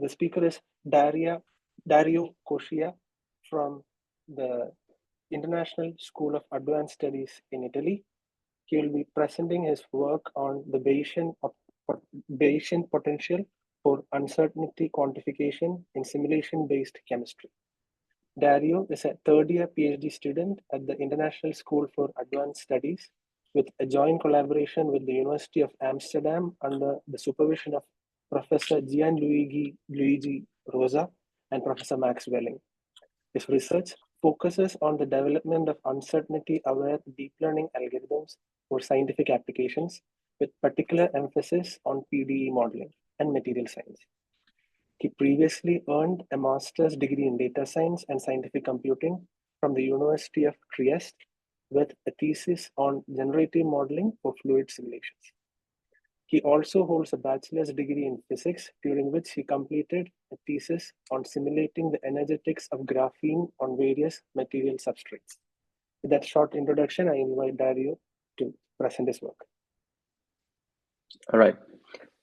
The speaker is Dario Coscia from the International School of Advanced Studies in Italy. He will be presenting his work on the Bayesian potential for uncertainty quantification in simulation-based chemistry. Dario is a third-year PhD student at the International School for Advanced Studies with a joint collaboration with the University of Amsterdam under the supervision of Professor Gianluigi Rosa and Professor Max Welling. His research focuses on the development of uncertainty-aware deep learning algorithms for scientific applications, with particular emphasis on PDE modeling and material science. He previously earned a master's degree in data science and scientific computing from the University of Trieste with a thesis on generative modeling for fluid simulations. He also holds a bachelor's degree in physics, during which he completed a thesis on simulating the energetics of graphene on various material substrates. With that short introduction, I invite Dario to present his work. All right.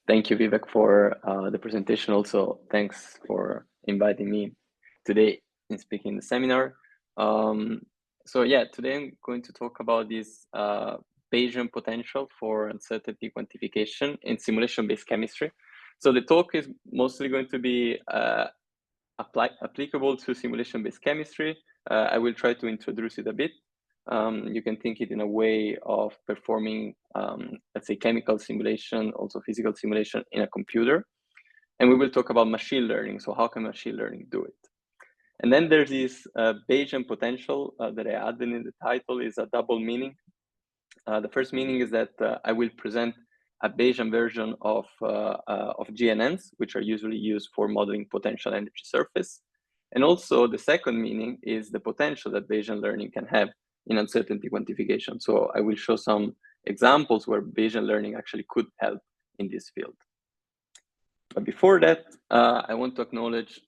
Thank you, Vivek, for the presentation. Also, thanks for inviting me today in speaking in the seminar. So yeah, today I'm going to talk about this Bayesian potential for uncertainty quantification in simulation-based chemistry. So the talk is mostly going to be applicable to simulation-based chemistry. I will try to introduce it a bit. You can think it in a way of performing, let's say, chemical simulation, also physical simulation in a computer. And we will talk about machine learning. So how can machine learning do it? And then there's this Bayesian potential that I added in the title is a double meaning. The first meaning is that I will present a Bayesian version of GNNs, which are usually used for modeling potential energy surface. And also the second meaning is the potential that Bayesian learning can have in uncertainty quantification. So I will show some examples where Bayesian learning actually could help in this field. But before that, I want to acknowledge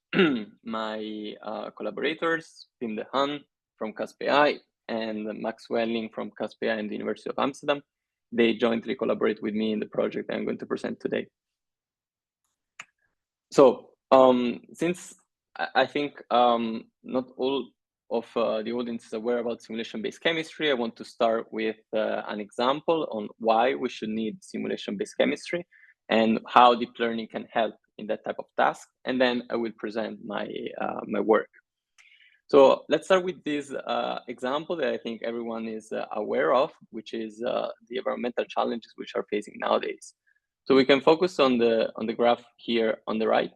my collaborators, Pim de Haan from Coscia and Max Welling from Coscia and the University of Amsterdam. They jointly collaborate with me in the project I'm going to present today. So since I think not all of the audience is aware about simulation-based chemistry, I want to start with an example on why we should need simulation-based chemistry and how deep learning can help in that type of task. And then I will present my, my work. So let's start with this example that I think everyone is aware of, which is the environmental challenges which are facing nowadays. So we can focus on the graph here on the right.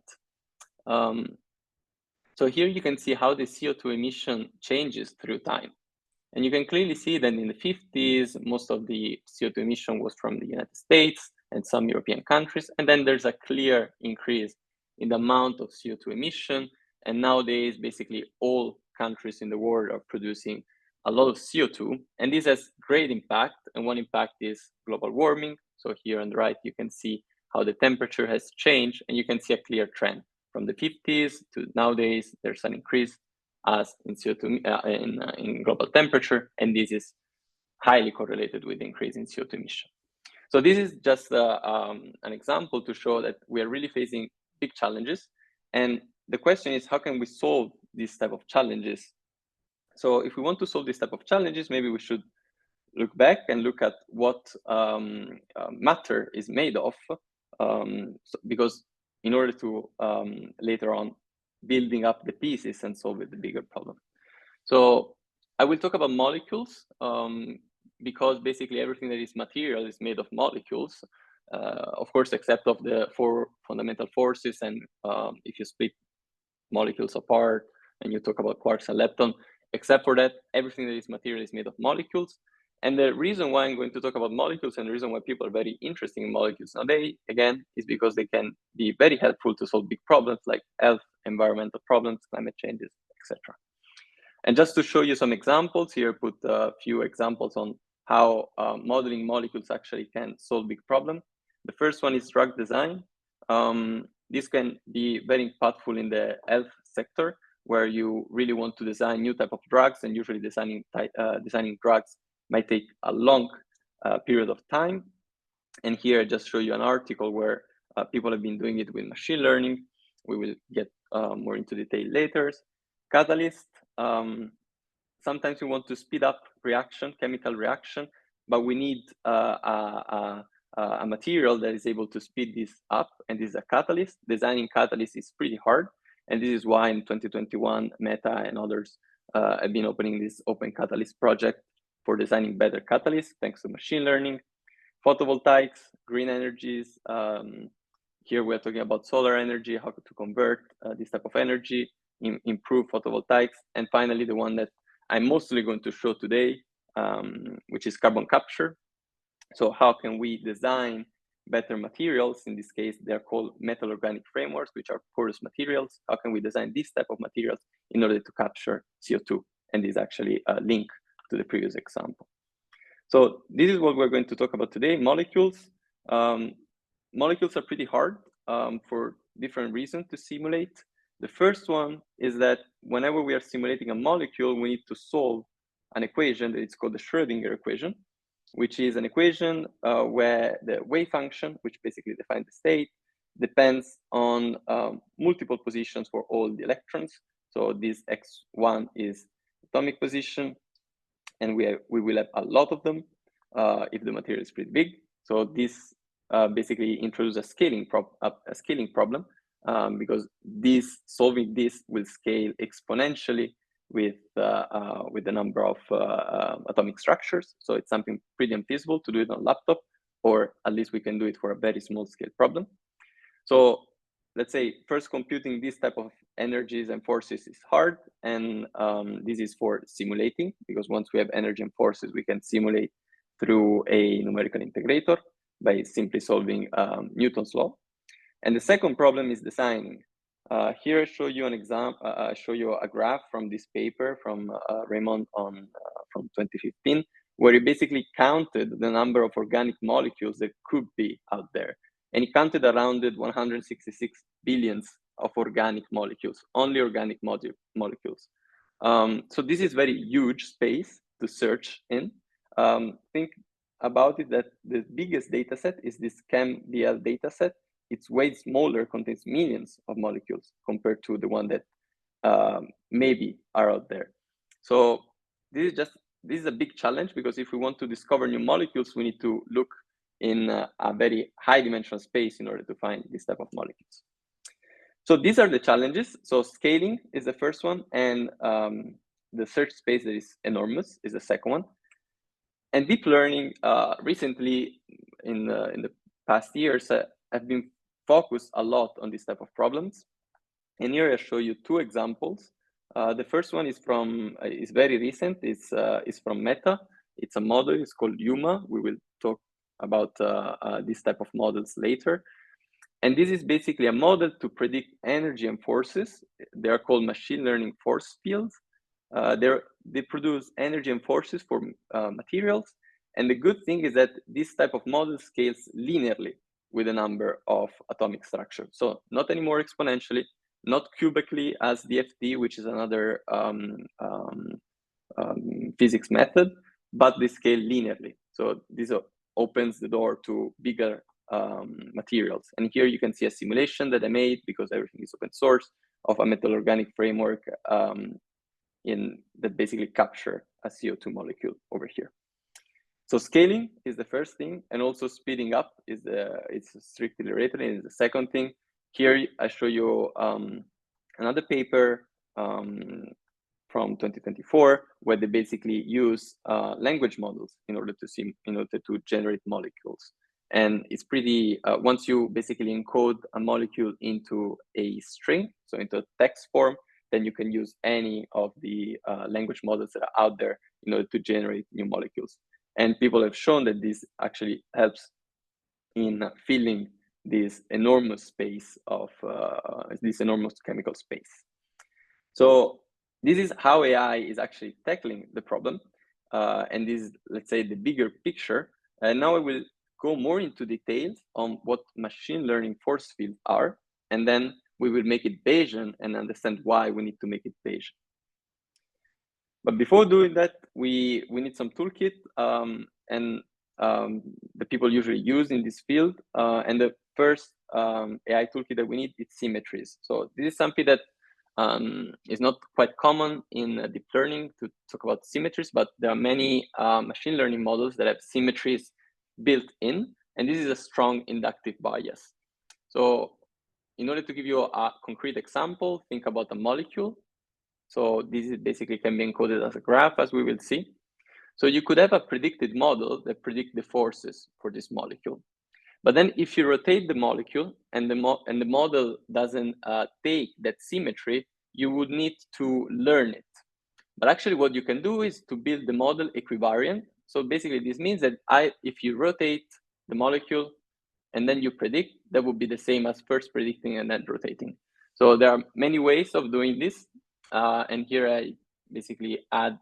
So here you can see how the CO2 emission changes through time. And you can clearly see that in the 50s, most of the CO2 emission was from the United States and some European countries. And then there's a clear increase in the amount of CO2 emission. And nowadays, basically all countries in the world are producing a lot of CO2. And this has great impact. And one impact is global warming. So here on the right, you can see how the temperature has changed. And you can see a clear trend. From the 50s to nowadays, there's an increase as in CO2 in global temperature, and this is highly correlated with the increase in CO2 emission. So this is just an example to show that we are really facing big challenges, and the question is, how can we solve these type of challenges? So if we want to solve this type of challenges, maybe we should look back and look at what matter is made of, because in order to later on building up the pieces and solve the bigger problem. So I will talk about molecules because basically everything that is material is made of molecules, of course, except of the 4 fundamental forces. And if you split molecules apart and you talk about quarks and lepton, except for that, everything that is material is made of molecules. And the reason why I'm going to talk about molecules and the reason why people are very interested in molecules nowadays, again, is because they can be very helpful to solve big problems like health, environmental problems, climate changes, etc. And just to show you some examples here, put a few examples on how modeling molecules actually can solve big problems. The first one is drug design. This can be very impactful in the health sector, where you really want to design new type of drugs, and usually designing drugs might take a long period of time. And here I just show you an article where people have been doing it with machine learning. We will get more into detail later. Catalyst, sometimes we want to speed up reaction, chemical reaction, but we need a material that is able to speed this up, and this is a catalyst. Designing catalyst is pretty hard, and this is why in 2021, Meta and others have been opening this open catalyst project for designing better catalysts, thanks to machine learning. Photovoltaics, green energies. Here we're talking about solar energy, how to convert this type of energy, improve photovoltaics. And finally, the one that I'm mostly going to show today, which is carbon capture. So how can we design better materials? In this case, they're called metal organic frameworks, which are porous materials. How can we design this type of materials in order to capture CO2? And this is actually a link to the previous example. So this is what we're going to talk about today, molecules. Molecules are pretty hard for different reasons to simulate. The first one is that whenever we are simulating a molecule, we need to solve an equation that is called the Schrödinger equation, which is an equation where the wave function, which basically defines the state, depends on multiple positions for all the electrons. So this x1 is atomic position, and we will have a lot of them if the material is pretty big. So this basically introduces a scaling problem because solving this will scale exponentially with the number of atomic structures. So it's something pretty unfeasible to do it on a laptop, or at least we can do it for a very small scale problem. So let's say first computing this type of energies and forces is hard, and this is for simulating, because once we have energy and forces, we can simulate through a numerical integrator by simply solving Newton's law. And the second problem is designing. Here I show you an example. I show you a graph from this paper from Raymond from 2015, where he basically counted the number of organic molecules that could be out there. And he counted around 166 billions of organic molecules, only organic molecules. So this is very huge space to search in. Think about it that the biggest data set is this ChemBL data set. It's way smaller, contains millions of molecules compared to the one that maybe are out there. So this is a big challenge, because if we want to discover new molecules, we need to look in a very high dimensional space in order to find this type of molecules. So these are the challenges. So scaling is the first one, and the search space that is enormous is the second one. And deep learning recently in the past years have been focused a lot on this type of problems. And here I show you two examples. The first one is very recent. It's from Meta. It's a model. It's called UMA. We will talk about this type of models later. And this is basically a model to predict energy and forces. They are called machine learning force fields. They produce energy and forces for materials. And the good thing is that this type of model scales linearly with a number of atomic structures. So not anymore exponentially, not cubically as DFT, which is another physics method, but they scale linearly. So this opens the door to bigger materials. And here you can see a simulation that I made, because everything is open source, of a metal organic framework that basically capture a CO2 molecule over here. So scaling is the first thing, and also speeding up it's strictly related, and is the second thing. Here I show you another paper from 2024, where they basically use language models in order to generate molecules. And it's pretty, once you basically encode a molecule into a string, so into a text form, then you can use any of the language models that are out there in order to generate new molecules. And people have shown that this actually helps in filling this enormous space of this enormous chemical space. So this is how AI is actually tackling the problem. And this is, let's say, the bigger picture. And now I will go more into details on what machine learning force fields are, and then we will make it Bayesian and understand why we need to make it Bayesian. But before doing that, we need some toolkit, and the people usually use in this field. And the first AI toolkit that we need is symmetries. So this is something that is not quite common in deep learning to talk about symmetries, but there are many machine learning models that have symmetries built in, and this is a strong inductive bias. So in order to give you a concrete example, think about a molecule. So this is basically can be encoded as a graph, as we will see. So you could have a predicted model that predicts the forces for this molecule. But then if you rotate the molecule and the model doesn't take that symmetry, you would need to learn it. But actually what you can do is to build the model equivariant. So basically this means that if you rotate the molecule and then you predict, that would be the same as first predicting and then rotating. So there are many ways of doing this. And here I basically add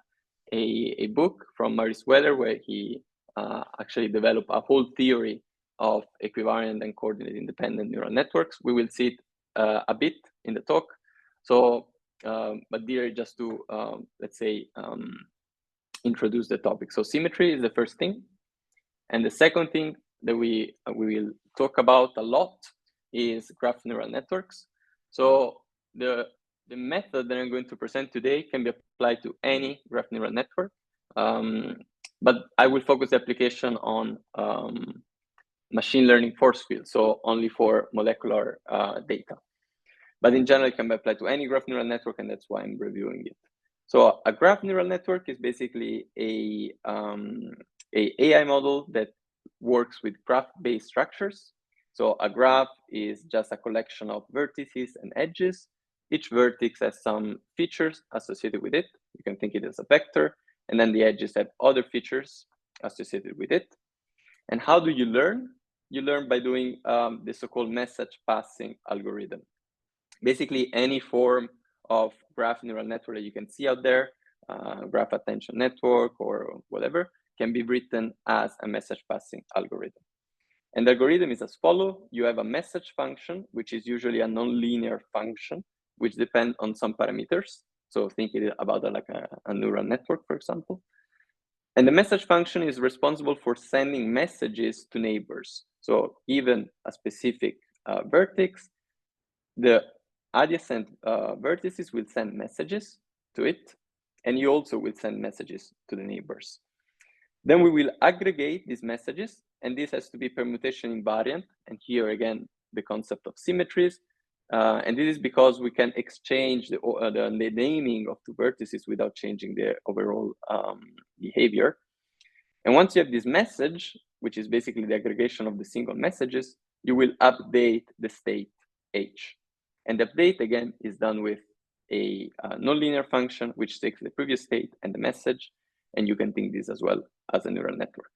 a book from Maurice Weller where he actually developed a whole theory of equivariant and coordinate independent neural networks. We will see it a bit in the talk. So, but here just to, let's say, introduce the topic. So symmetry is the first thing. And the second thing that we will talk about a lot is graph neural networks. So the method that I'm going to present today can be applied to any graph neural network, but I will focus the application on machine learning force field, so only for molecular data. But in general, it can be applied to any graph neural network, and that's why I'm reviewing it. So a graph neural network is basically a AI model that works with graph-based structures. So a graph is just a collection of vertices and edges. Each vertex has some features associated with it. You can think it as a vector, and then the edges have other features associated with it. And how do you learn? You learn by doing the so-called message passing algorithm. Basically, any form of graph neural network that you can see out there, graph attention network or whatever, can be written as a message passing algorithm. And the algorithm is as follows. You have a message function, which is usually a nonlinear function, which depends on some parameters. So thinking about like a neural network, for example. And the message function is responsible for sending messages to neighbors. So given a specific vertex, the adjacent vertices will send messages to it, and you also will send messages to the neighbors. Then we will aggregate these messages, and this has to be permutation invariant. And here again, the concept of symmetries. And this is because we can exchange the naming of two vertices without changing their overall behavior. And once you have this message, which is basically the aggregation of the single messages, you will update the state H. And the update, again, is done with a nonlinear function, which takes the previous state and the message. And you can think this as well as a neural network.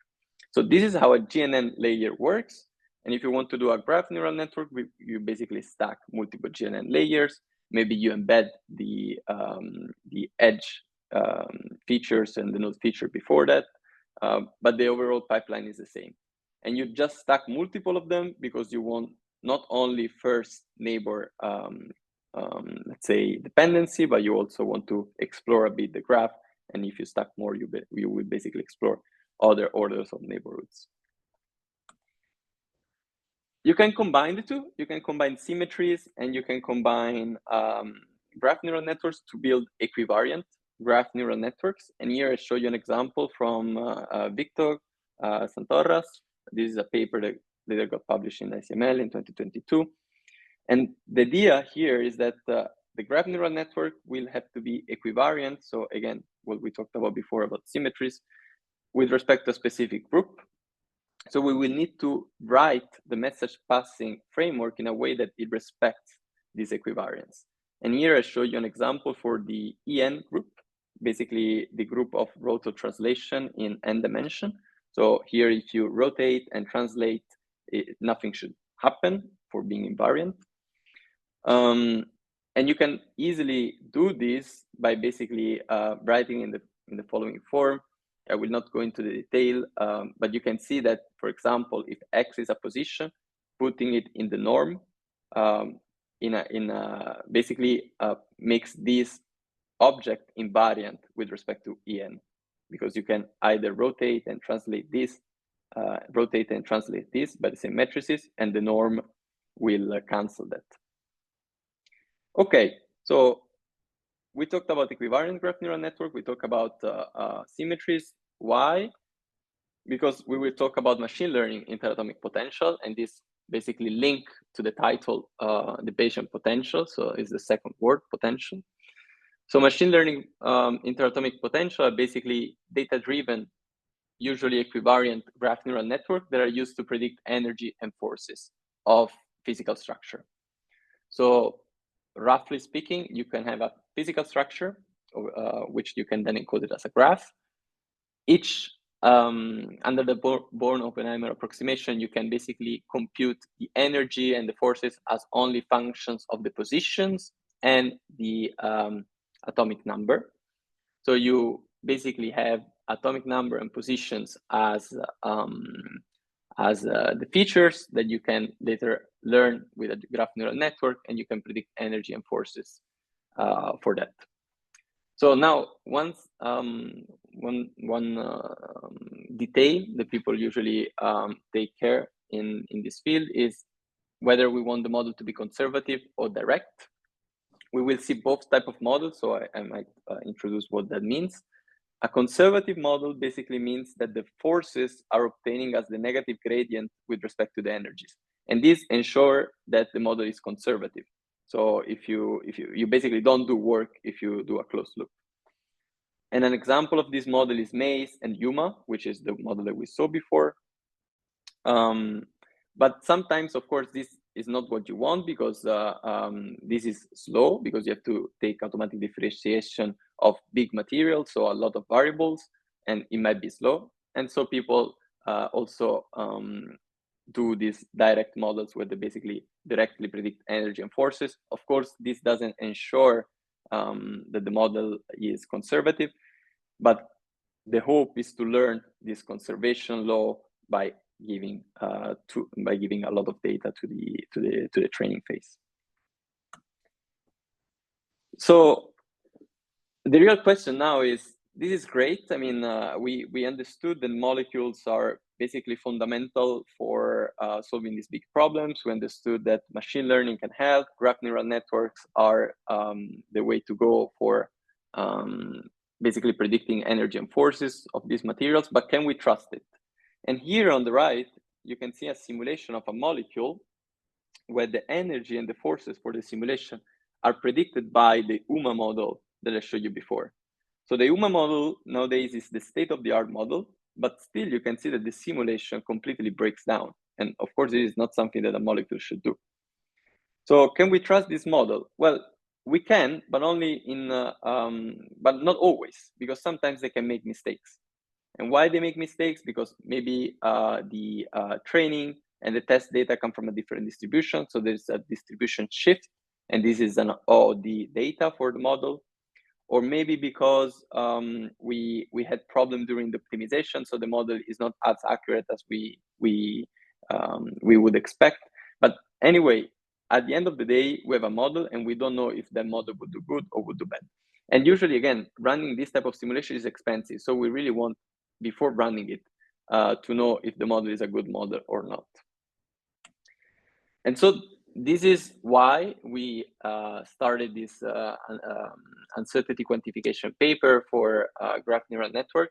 So this is how a GNN layer works. And if you want to do a graph neural network, you basically stack multiple GNN layers. Maybe you embed the edge features and the node feature before that. But the overall pipeline is the same. And you just stack multiple of them because you want not only first neighbor, let's say, dependency, but you also want to explore a bit the graph. And if you stack more, you will basically explore other orders of neighborhoods. You can combine the two. You can combine symmetries and you can combine graph neural networks to build equivariant graph neural networks. And here I show you an example from Victor Santorras. This is a paper that got published in ICML in 2022. And the idea here is that the graph neural network will have to be equivariant. So again, what we talked about before about symmetries with respect to a specific group. So we will need to write the message passing framework in a way that it respects this equivariance. And here I show you an example for the EN group, basically the group of roto translation in n dimension. So here, if you rotate and translate, nothing should happen for being invariant. And you can easily do this by basically writing in the following form. I will not go into the detail, but you can see that, for example, if X is a position, putting it in the norm basically makes this object invariant with respect to EN, because you can either rotate and translate this rotate and translate this by the same matrices, and the norm will cancel that. Okay, so we talked about equivariant graph neural network. We talked about symmetries. Why? Because we will talk about machine learning interatomic potential, and this basically link to the title, the Bayesian potential. So is the second word, potential. So machine learning interatomic potential are basically data-driven, usually equivariant graph neural network that are used to predict energy and forces of physical structure. So roughly speaking, you can have a physical structure, which you can then encode it as a graph. Each, under the Born-Oppenheimer approximation, you can basically compute the energy and the forces as only functions of the positions and the atomic number. So you basically have atomic number and positions as the features that you can later learn with a graph neural network, and you can predict energy and forces for that. So now, one detail that people usually take care in this field is whether we want the model to be conservative or direct. We will see both type of models, so I might introduce what that means. A conservative model basically means that the forces are obtaining as the negative gradient with respect to the energies, and this ensure that the model is conservative. So if you basically don't do work if you do a closed loop. And an example of this model is Maze and Yuma, which is the model that we saw before. But sometimes, of course, this is not what you want, because this is slow, because you have to take automatic differentiation of big materials, so a lot of variables, and it might be slow. And so people also do these direct models where they basically directly predict energy and forces. Of course, this doesn't ensure that the model is conservative, but the hope is to learn this conservation law by giving a lot of data to the training phase. So the real question now is, this is great. I mean, we understood that molecules are basically fundamental for solving these big problems. We understood that machine learning can help. Graph neural networks are the way to go for basically predicting energy and forces of these materials, but can we trust it? And here on the right, you can see a simulation of a molecule where the energy and the forces for the simulation are predicted by the UMA model that I showed you before. So the UMA model nowadays is the state-of-the-art model, but still you can see that the simulation completely breaks down. And of course, it is not something that a molecule should do. So can we trust this model? Well, we can, but only in, but not always, because sometimes they can make mistakes. And why they make mistakes? Because maybe the training and the test data come from a different distribution. So there's a distribution shift, and this is an OD data for the model. Or maybe because we had problem during the optimization, so the model is not as accurate as we would expect. But anyway, at the end of the day, we have a model, and we don't know if that model would do good or would do bad. And usually, again, running this type of simulation is expensive. So we really want, before running it, to know if the model is a good model or not. And so this is why we started this uncertainty quantification paper for graph neural network,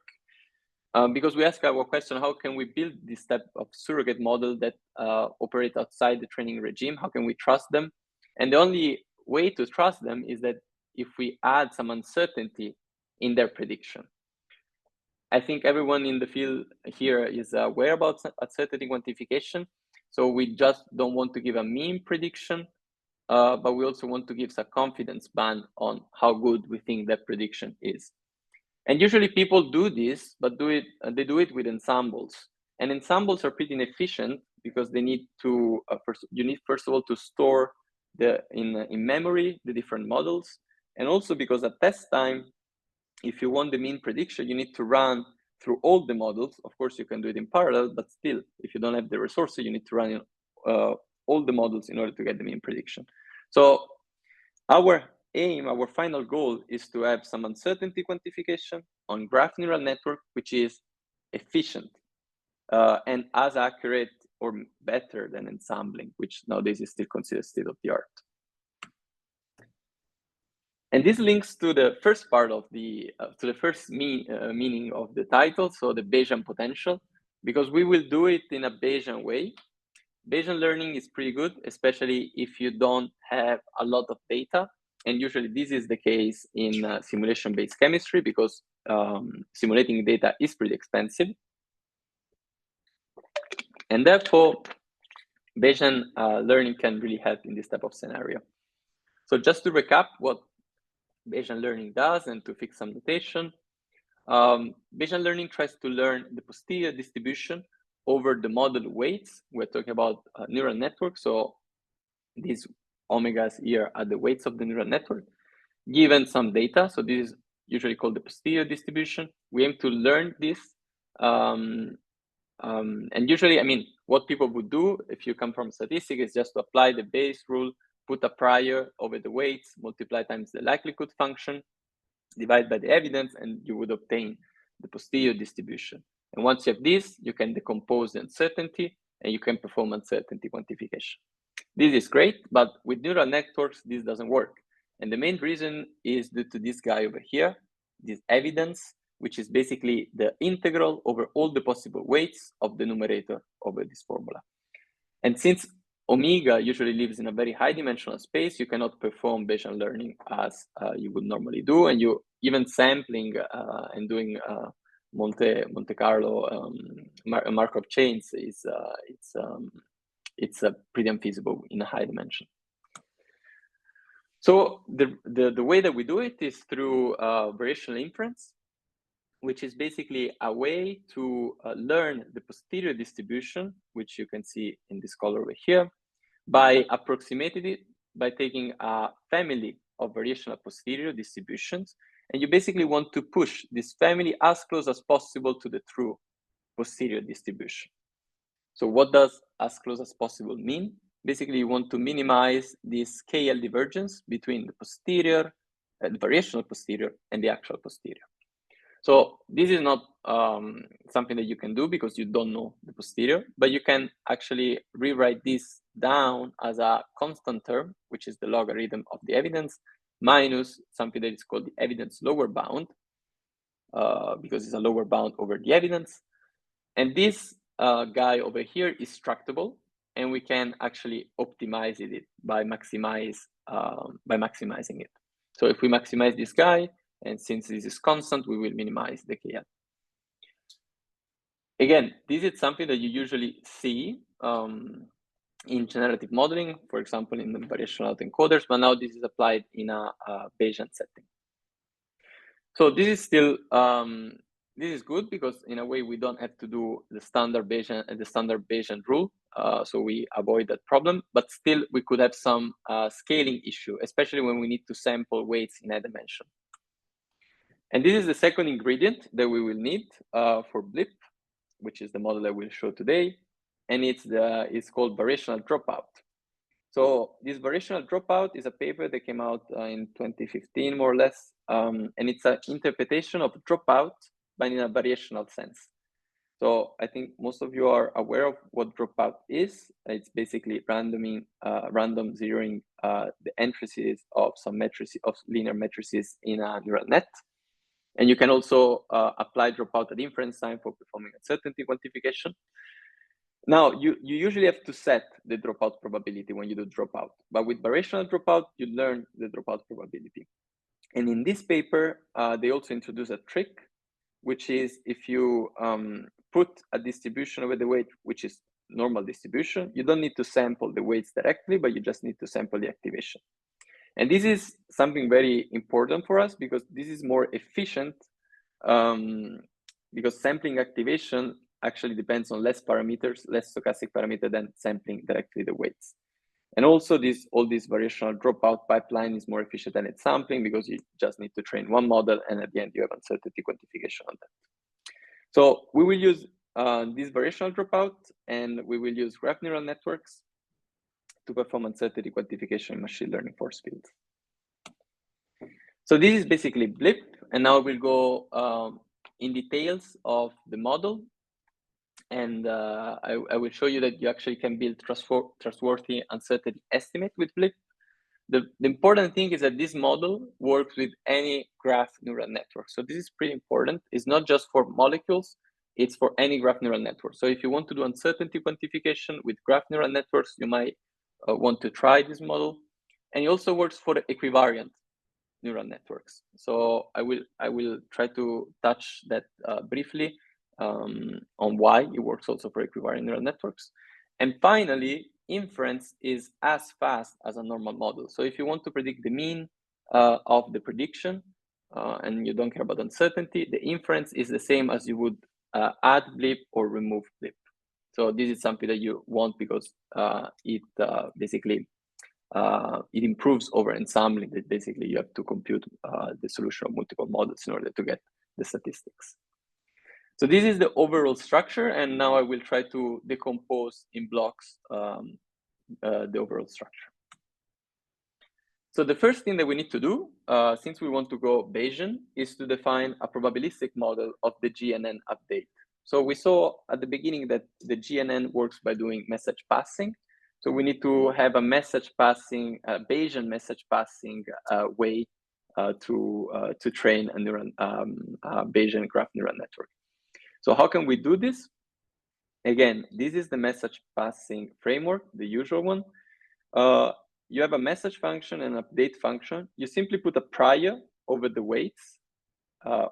because we ask our question, how can we build this type of surrogate model that operate outside the training regime? How can we trust them? And the only way to trust them is that if we add some uncertainty in their prediction. I think everyone in the field here is aware about uncertainty quantification. So we just don't want to give a mean prediction, but we also want to give a confidence band on how good we think that prediction is. And usually people do this, but they do it with ensembles. And ensembles are pretty inefficient because they need to, you need first of all to store in memory the different models. And also because at test time, if you want the mean prediction, you need to run through all the models. Of course, you can do it in parallel, but still, if you don't have the resources, you need to run all the models in order to get the mean prediction. So our aim, our final goal is to have some uncertainty quantification on graph neural network, which is efficient. and as accurate or better than ensembling, which nowadays is still considered state of the art. And this links to the first part of the, to the first meaning of the title, so the Bayesian potential, because we will do it in a Bayesian way. Bayesian learning is pretty good, especially if you don't have a lot of data. And usually this is the case in simulation-based chemistry, because simulating data is pretty expensive. And therefore, Bayesian learning can really help in this type of scenario. So just to recap what Bayesian learning does and to fix some notation, Bayesian learning tries to learn the posterior distribution over the model weights. We're talking about neural networks, so these omegas here are the weights of the neural network, given some data. So this is usually called the posterior distribution. We aim to learn this. And usually, I mean, what people would do if you come from statistics is just to apply the Bayes rule, put a prior over the weights, multiply times the likelihood function, divide by the evidence, and you would obtain the posterior distribution. And once you have this, you can decompose the uncertainty and you can perform uncertainty quantification. This is great, but with neural networks, this doesn't work. And the main reason is due to this guy over here, this evidence, which is basically the integral over all the possible weights of the numerator over this formula. And since omega usually lives in a very high dimensional space, you cannot perform Bayesian learning as you would normally do. And you even sampling and doing Monte Carlo Markov chains is it's pretty unfeasible in a high dimension. So the way that we do it is through variational inference, which is basically a way to learn the posterior distribution, which you can see in this color over here, by approximating it by taking a family of variational posterior distributions. And you basically want to push this family as close as possible to the true posterior distribution. So what does as close as possible mean? Basically, you want to minimize this KL divergence between the posterior, the variational posterior, and the actual posterior. So this is not something that you can do because you don't know the posterior, but you can actually rewrite this down as a constant term, which is the logarithm of the evidence, minus something that is called the evidence lower bound, because it's a lower bound over the evidence. And this guy over here is structable, and we can actually optimize it by maximizing it. So if we maximize this guy, and since this is constant, we will minimize the KL. Again, this is something that you usually see in generative modeling, for example, in the variational autoencoders, but now this is applied in a Bayesian setting. So this is still, this is good because in a way we don't have to do the standard Bayesian rule, so we avoid that problem, but still we could have some scaling issue, especially when we need to sample weights in a dimension. And this is the second ingredient that we will need for BLIP, which is the model I will show today. And it's called variational dropout. So this variational dropout is a paper that came out in 2015, more or less. And it's an interpretation of dropout, but in a variational sense. So I think most of you are aware of what dropout is. It's basically random zeroing the entries of some matrices, of linear matrices in a neural net. And you can also apply dropout at inference time for performing uncertainty quantification. Now, you usually have to set the dropout probability when you do dropout. But with variational dropout, you learn the dropout probability. And in this paper, they also introduce a trick, which is if you put a distribution over the weight, which is normal distribution, you don't need to sample the weights directly, but you just need to sample the activation. And this is something very important for us because this is more efficient because sampling activation actually depends on less parameters, less stochastic parameter than sampling directly the weights. And also all this variational dropout pipeline is more efficient than its sampling because you just need to train one model and at the end you have uncertainty quantification on that. So we will use this variational dropout and we will use graph neural networks to perform uncertainty quantification in machine learning force fields. So this is basically BLIP, and now we'll go in details of the model And I will show you that you actually can build trustworthy uncertainty estimate with BLIP. The important thing is that this model works with any graph neural network. So this is pretty important. It's not just for molecules, it's for any graph neural network. So if you want to do uncertainty quantification with graph neural networks, you might want to try this model. And it also works for the equivariant neural networks. So I will try to touch that briefly on why it works also for equivariant neural networks. And finally, inference is as fast as a normal model. So if you want to predict the mean of the prediction and you don't care about uncertainty, the inference is the same as you would add BLIP or remove BLIP. So this is something that you want because it basically it improves over ensembling. That basically you have to compute the solution of multiple models in order to get the statistics. So this is the overall structure, and now I will try to decompose in blocks the overall structure. So the first thing that we need to do, since we want to go Bayesian, is to define a probabilistic model of the GNN update. So we saw at the beginning that the GNN works by doing message passing. So we need to have a message passing, Bayesian message passing way to train a neural, Bayesian graph neural network. So how can we do this? Again, this is the message passing framework, the usual one. You have a message function and an update function. You simply put a prior over the weights of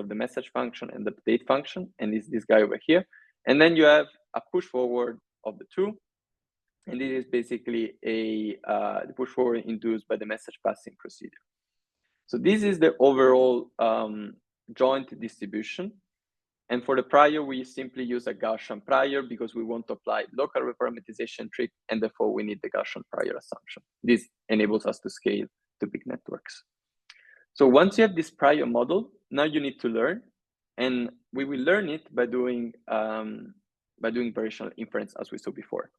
the message function and the update function, and it's this guy over here. And then you have a push forward of the two. And this is basically the push forward induced by the message passing procedure. So this is the overall joint distribution. And for the prior, we simply use a Gaussian prior because we want to apply local reparameterization trick, and therefore we need the Gaussian prior assumption. This enables us to scale to big networks. So once you have this prior model, now you need to learn, and we will learn it by doing variational inference as we saw before.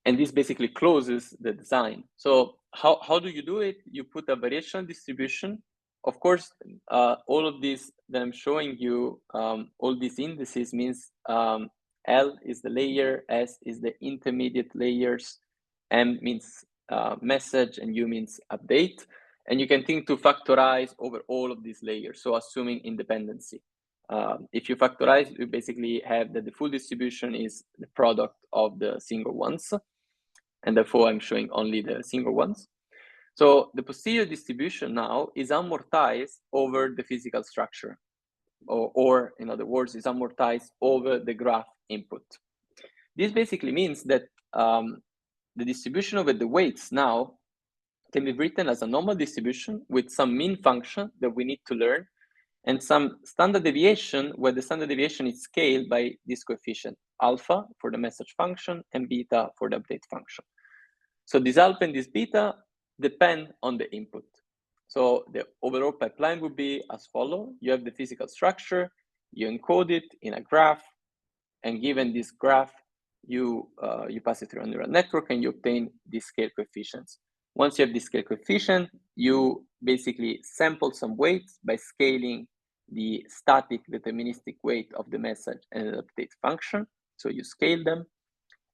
And this basically closes the design. So how do you do it? You put a variational distribution. Of course, all of this that I'm showing you, all these indices means L is the layer, S is the intermediate layers, M means message, and U means update. And you can think to factorize over all of these layers, so assuming independency. If you factorize, you basically have that the full distribution is the product of the single ones, and therefore I'm showing only the single ones. So the posterior distribution now is amortized over the physical structure, or in other words, is amortized over the graph input. This basically means that the distribution over the weights now can be written as a normal distribution with some mean function that we need to learn, and some standard deviation where the standard deviation is scaled by this coefficient, alpha for the message function and beta for the update function. So this alpha and this beta depend on the input. So the overall pipeline would be as follows. You have the physical structure, you encode it in a graph, and given this graph, you pass it through a neural network and you obtain these scale coefficients. Once you have this scale coefficient, you basically sample some weights by scaling the static deterministic weight of the message and the update function. So you scale them.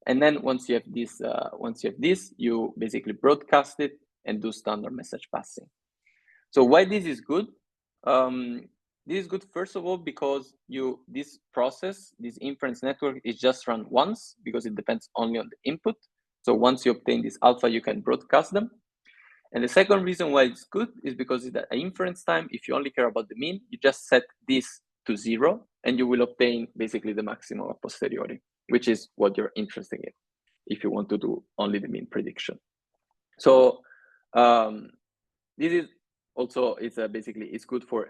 And then once you have this, you basically broadcast it and do standard message passing. So why this is good? This is good, first of all, because this process, this inference network is just run once because it depends only on the input. So once you obtain this alpha, you can broadcast them. And the second reason why it's good is because at inference time, if you only care about the mean, you just set this to 0 and you will obtain basically the maximum a posteriori, which is what you're interested in if you want to do only the mean prediction. So this is also basically it's good for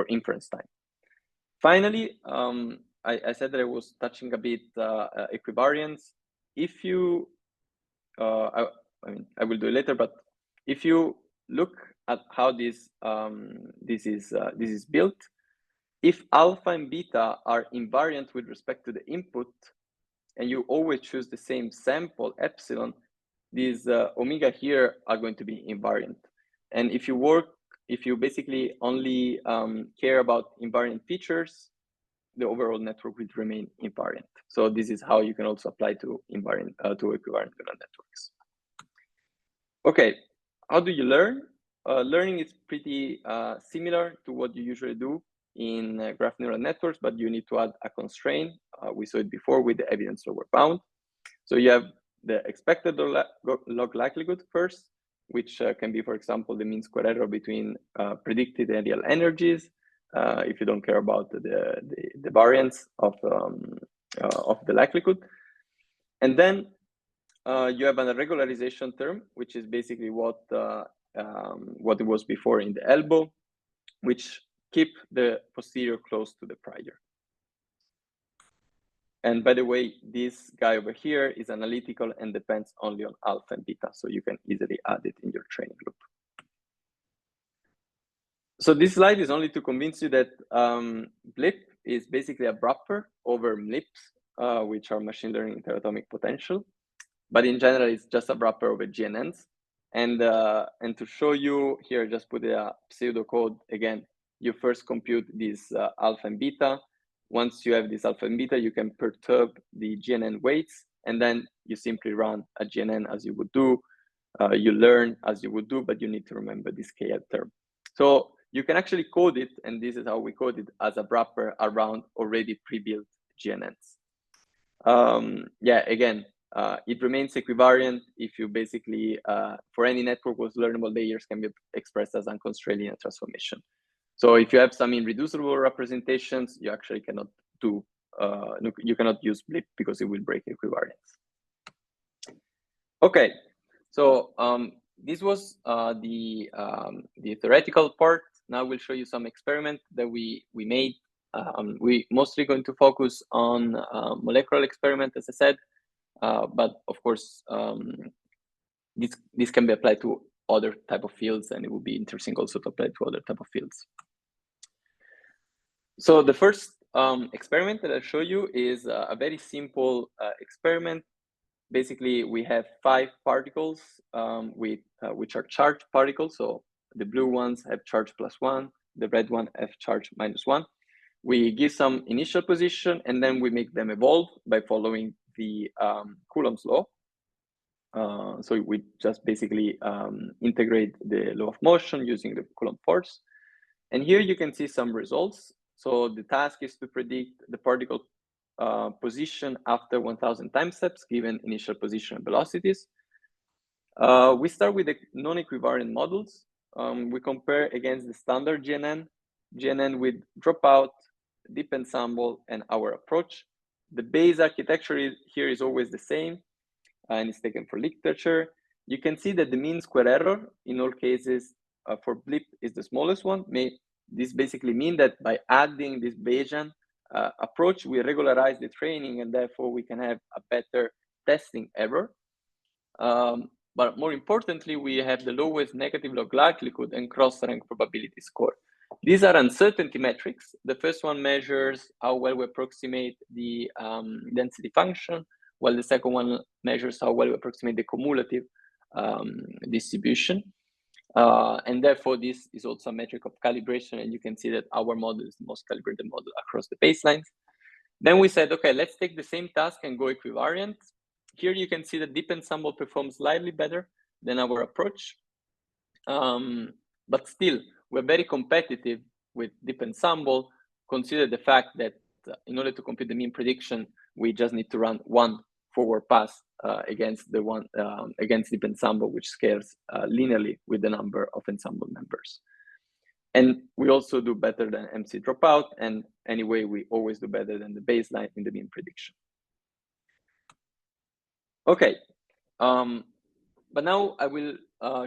inference time. Finally, I said that I was touching a bit equivariance. If you I will do it later, but if you look at how this is built, if alpha and beta are invariant with respect to the input, and you always choose the same sample epsilon, these omega here are going to be invariant. And if you if you basically only care about invariant features, the overall network will remain invariant. So this is how you can also apply to invariant to equivariant neural networks. Okay, how do you learn? Learning is pretty similar to what you usually do in graph neural networks, but you need to add a constraint. We saw it before with the evidence lower bound. So you have the expected log likelihood first, which can be, for example, the mean square error between predicted and real energies, if you don't care about the variance of the likelihood. And then you have a regularization term, which is basically what it was before in the elbow, which keep the posterior close to the prior. And by the way, this guy over here is analytical and depends only on alpha and beta, so you can easily add it in your training loop. So this slide is only to convince you that BLIP is basically a wrapper over MLIPs, which are machine learning interatomic potential. But in general, it's just a wrapper over GNNs. And to show you here, just put a pseudocode again. You first compute this alpha and beta. Once you have this alpha and beta, you can perturb the GNN weights, and then you simply run a GNN as you would do. You learn as you would do, but you need to remember this KL term. So you can actually code it, and this is how we code it, as a wrapper around already pre-built GNNs. Yeah, again, it remains equivariant if you basically, for any network with learnable layers, can be expressed as unconstrained linear transformation. So if you have some irreducible representations, you actually cannot do, you cannot use BLIP because it will break equivariance. Okay, so this was the theoretical part. Now we'll show you some experiment that we made. We mostly going to focus on molecular experiment, as I said, but of course, this can be applied to other type of fields, and it would be interesting also to apply to other type of fields. So the first experiment that I'll show you is a very simple experiment. Basically, we have 5 particles which are charged particles. So the blue ones have charge +1, the red one have charge -1. We give some initial position, and then we make them evolve by following the Coulomb's law. So we just basically integrate the law of motion using the Coulomb force. And here you can see some results. So the task is to predict the particle position after 1000 time steps given initial position and velocities. We start with the non-equivariant models. We compare against the standard GNN with dropout, deep ensemble, and our approach. The base architecture here is always the same, and it's taken for literature. You can see that the mean square error in all cases for BLIP is the smallest one. This basically means that by adding this Bayesian approach, we regularize the training, and therefore we can have a better testing error. But more importantly, we have the lowest negative log likelihood and cross-rank probability score. These are uncertainty metrics. The first one measures how well we approximate the density function, while the second one measures how well we approximate the cumulative distribution. And therefore, this is also a metric of calibration, and you can see that our model is the most calibrated model across the baselines. Then we said, okay, let's take the same task and go equivariant. Here you can see that deep ensemble performs slightly better than our approach. But still, we're very competitive with deep ensemble. Consider the fact that in order to compute the mean prediction, we just need to run one forward pass against the one against deep ensemble, which scales linearly with the number of ensemble members. And we also do better than MC dropout, and anyway, we always do better than the baseline in the mean prediction. Okay, but now I will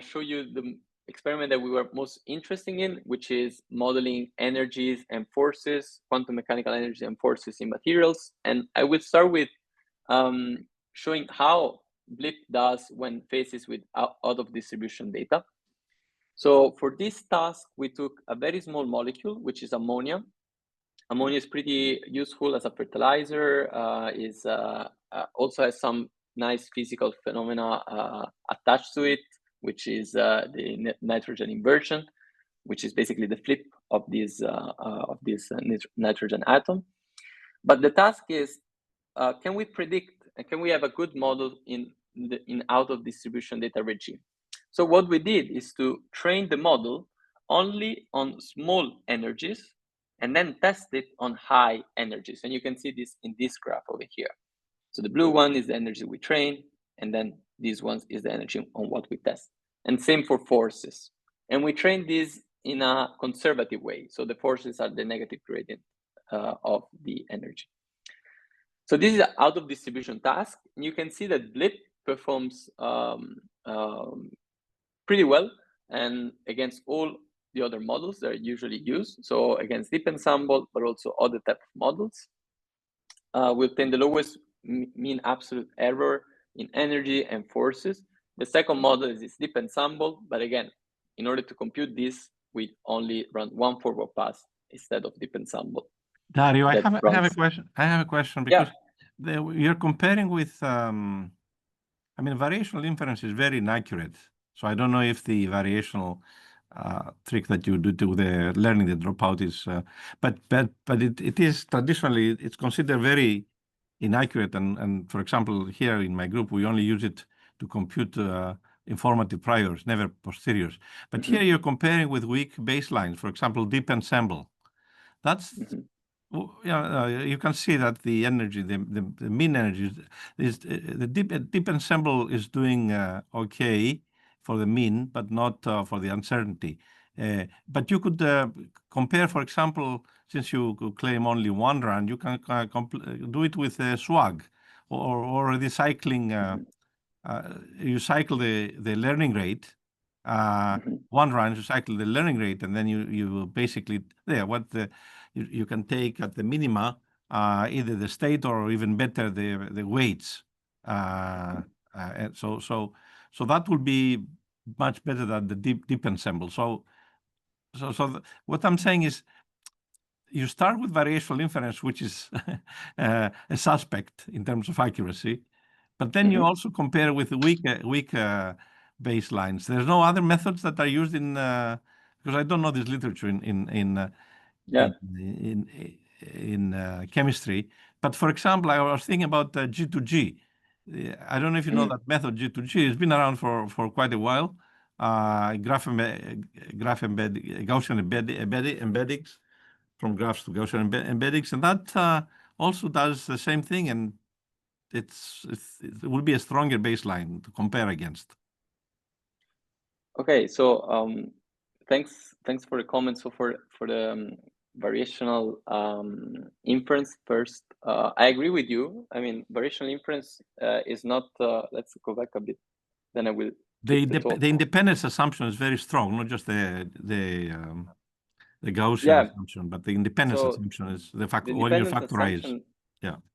show you the experiment that we were most interested in, which is modeling energies and forces, quantum mechanical energies and forces in materials. And I will start with showing how BLIP does when faced with out of distribution data. So for this task, we took a very small molecule, which is ammonia. Ammonia is pretty useful as a fertilizer, also has some nice physical phenomena attached to it, which is the nitrogen inversion. which is basically the flip of this nitrogen atom. But the task is, can we predict and can we have a good model in out of distribution data regime? So what we did is to train the model only on small energies and then test it on high energies. And you can see this in this graph over here. So the blue one is the energy we train, and then this one is the energy on what we test. And same for forces. And we train these in a conservative way. So the forces are the negative gradient of the energy. So this is an out of distribution task. And you can see that BLIP performs pretty well and against all the other models that are usually used. So against deep ensemble, but also other type of models. We obtain the lowest mean absolute error in energy and forces. The second model is this deep ensemble, but again, in order to compute this, we only run one forward pass instead of deep ensemble. Dario, I have a question. I have a question because you're comparing with, I mean, variational inference is very inaccurate. So I don't know if the variational trick that you do to the learning the dropout is, but it is traditionally, it's considered very inaccurate. And for example, here in my group, we only use it to compute informative priors, never posteriors. But here you're comparing with weak baselines, for example, deep ensemble. That's, you can see that the energy, the mean energy is the deep ensemble is doing okay for the mean, but not for the uncertainty. But you could compare, for example, since you claim only one run, you can do it with swag or the cycling. You cycle the learning rate. One run, you cycle the learning rate, and then you basically you can take at the minima either the state or even better the weights. And so that will be much better than the deep ensemble. So what I'm saying is, you start with variational inference, which is a suspect in terms of accuracy, but then you also compare with weak baselines. There's no other methods that are used in because I don't know this literature in chemistry. But for example, I was thinking about G2G. I don't know if you know that method. G2G has been around for quite a while. Gaussian embeddings, from graphs to Gaussian embeddings, and that also does the same thing, and it will be a stronger baseline to compare against. Okay, so thanks for the comments. So for the variational inference first, I agree with you. I mean, variational inference is not. Let's go back a bit. Then I will. The independence assumption is very strong, not just the Gaussian assumption, but the independence assumption is the fact when you factorize.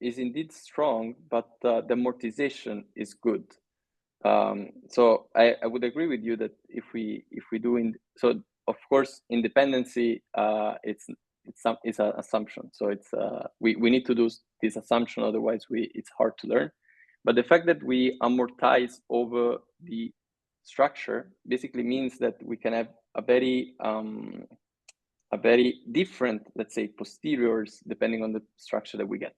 Is indeed strong, but the amortization is good. So I would agree with you that if we do so of course independency it's an assumption. So it's we need to do this assumption, otherwise it's hard to learn. But the fact that we amortize over the structure basically means that we can have a very different, let's say, posteriors depending on the structure that we get.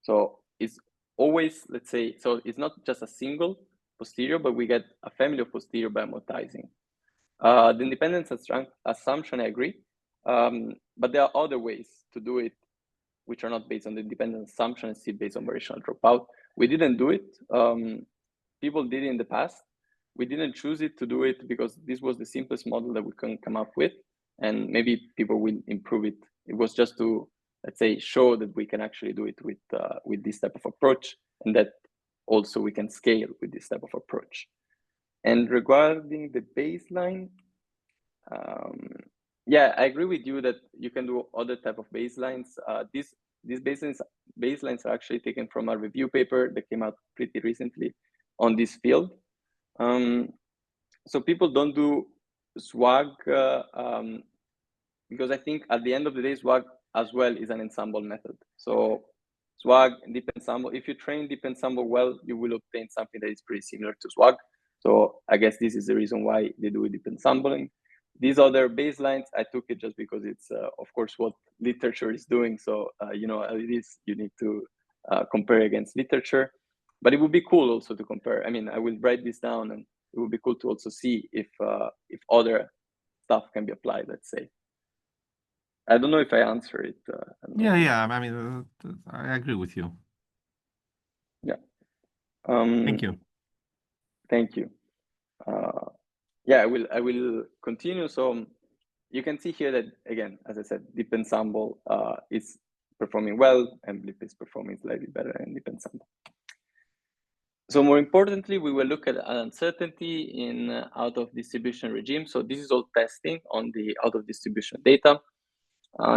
So it's always, let's say, so it's not just a single posterior, but we get a family of posterior by amortizing. The independence assumption, I agree, but there are other ways to do it which are not based on the independence assumption and still based on variational dropout. We didn't do it. People did it in the past. We didn't choose it to do it because this was the simplest model that we can come up with, and maybe people will improve it. It was just to, let's say, show that we can actually do it with this type of approach, and that also we can scale with this type of approach. And regarding the baseline, yeah, I agree with you that you can do other type of baselines. These baselines are actually taken from a review paper that came out pretty recently on this field. So people don't do swag because I think at the end of the day, swag as well is an ensemble method. So swag, deep ensemble, if you train deep ensemble well, you will obtain something that is pretty similar to swag. So I guess this is the reason why they do deep ensembling. these other baselines, I took it just because it's, of course, what literature is doing. So, you know, it is, you need to compare against literature. But it would be cool also to compare. I mean, I will write this down, and it would be cool to also see if other stuff can be applied, let's say. I don't know if I answer it. Yeah. I mean, I agree with you. Yeah. Thank you. Thank you. Yeah, I will continue. So you can see here that, again, as I said, deep ensemble is performing well, and BLIP is performing slightly better than deep ensemble. So more importantly, we will look at uncertainty in out of distribution regime. So this is all testing on the out of distribution data.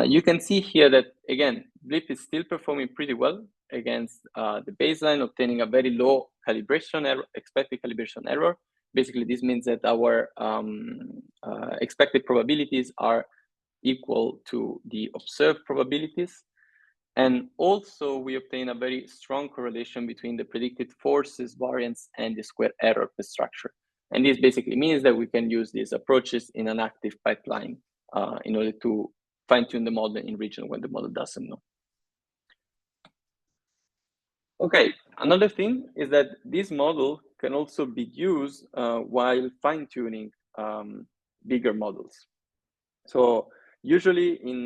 You can see here that, again, BLIP is still performing pretty well against the baseline, obtaining a very low calibration error, expected calibration error. Basically, this means that our expected probabilities are equal to the observed probabilities. And also, we obtain a very strong correlation between the predicted forces, variance, and the square error per structure. And this basically means that we can use these approaches in an active pipeline in order to fine-tune the model in region when the model doesn't know. Okay, another thing is that this model can also be used while fine-tuning bigger models. So usually in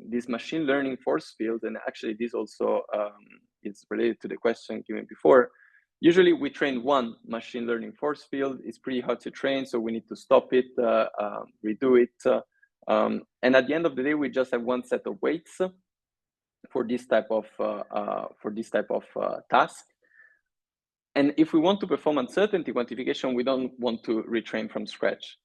this machine learning force field, and actually this also is related to the question given before, usually we train one machine learning force field. It's pretty hard to train, so we need to stop it, redo it. And at the end of the day, we just have one set of weights for this type of task. And if we want to perform uncertainty quantification, we don't want to retrain from scratch,